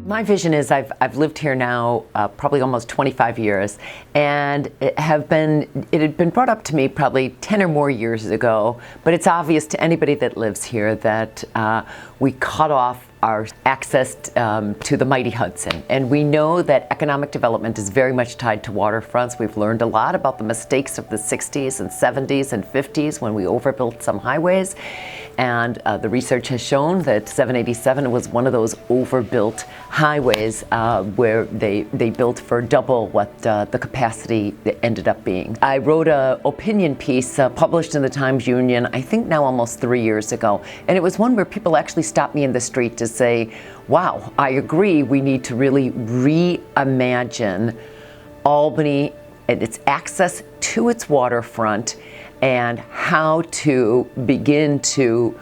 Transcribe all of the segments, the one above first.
My vision is I've lived here now probably almost 25 years, and it had been brought up to me probably 10 or more years ago, but it's obvious to anybody that lives here that we cut off our access to the mighty Hudson. And we know that economic development is very much tied to waterfronts. We've learned a lot about the mistakes of the 60s and 70s and 50s when we overbuilt some highways. And the research has shown that 787 was one of those overbuilt highways where they built for double what the capacity ended up being. I wrote an opinion piece published in the Times-Union, I think now almost 3 years ago. And it was one where people actually stopped me in the street to say, wow, I agree, we need to really reimagine Albany and its access to its waterfront and how to begin to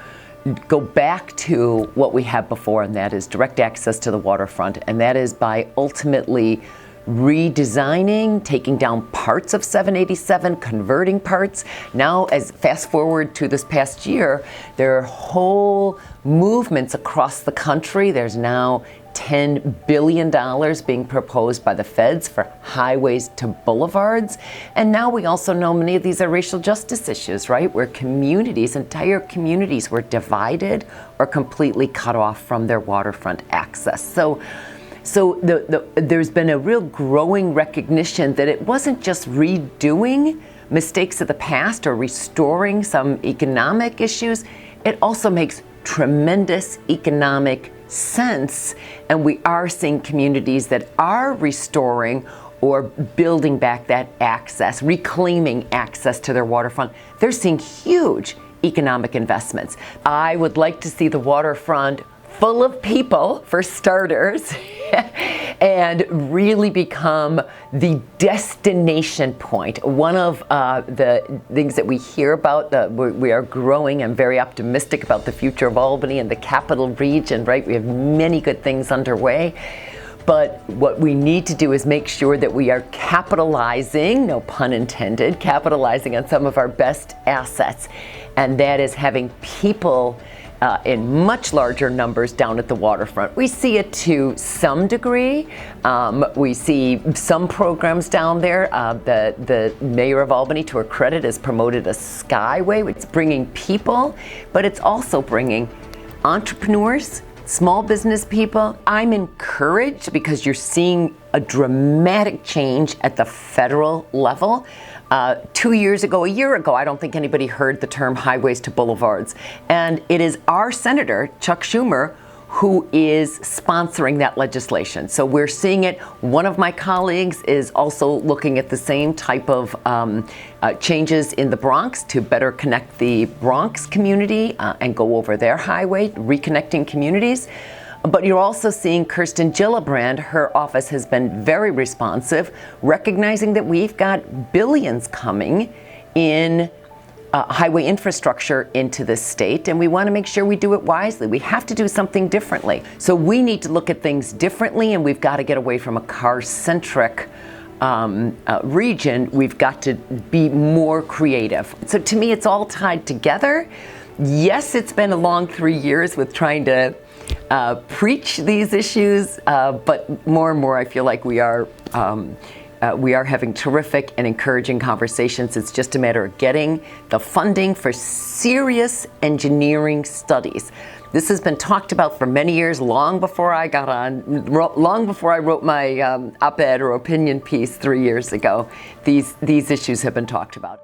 go back to what we had before, and that is direct access to the waterfront. And that is by ultimately redesigning, taking down parts of 787, converting parts. Now, as fast forward to this past year, there are whole movements across the country. There's now $10 billion being proposed by the feds for highways to boulevards. And now we also know many of these are racial justice issues, right? Where communities, entire communities were divided or completely cut off from their waterfront access. So there's been a real growing recognition that it wasn't just redoing mistakes of the past or restoring some economic issues. It also makes tremendous economic sense, and we are seeing communities that are restoring or building back that access, reclaiming access to their waterfront. They're seeing huge economic investments. I would like to see the waterfront full of people, for starters, and really become the destination point. One of the things that we hear about, we are growing. I'm very optimistic about the future of Albany and the capital region, right? We have many good things underway. But what we need to do is make sure that we are capitalizing, no pun intended, capitalizing on some of our best assets. And that is having people in much larger numbers down at the waterfront. We see it to some degree. We see some programs down there. The mayor of Albany, to her credit, has promoted a skyway. It's bringing people, but it's also bringing entrepreneurs, small business people. I'm encouraged because you're seeing a dramatic change at the federal level. 2 years ago, a year ago, I don't think anybody heard the term highways to boulevards. And it is our senator, Chuck Schumer, who is sponsoring that legislation. So we're seeing it. One of my colleagues is also looking at the same type of changes in the Bronx to better connect the Bronx community and go over their highway, reconnecting communities. But you're also seeing Kirsten Gillibrand. Her office has been very responsive, recognizing that we've got billions coming in highway infrastructure into this state, and we want to make sure we do it wisely. We have to do something differently. So we need to look at things differently, and we've got to get away from a car-centric region. We've got to be more creative. So to me, it's all tied together. Yes, it's been a long 3 years with trying to preach these issues, but more and more I feel like we are having terrific and encouraging conversations. It's just a matter of getting the funding for serious engineering studies. This has been talked about for many years, long before I got on, long before I wrote my op-ed or opinion piece 3 years ago. These issues have been talked about.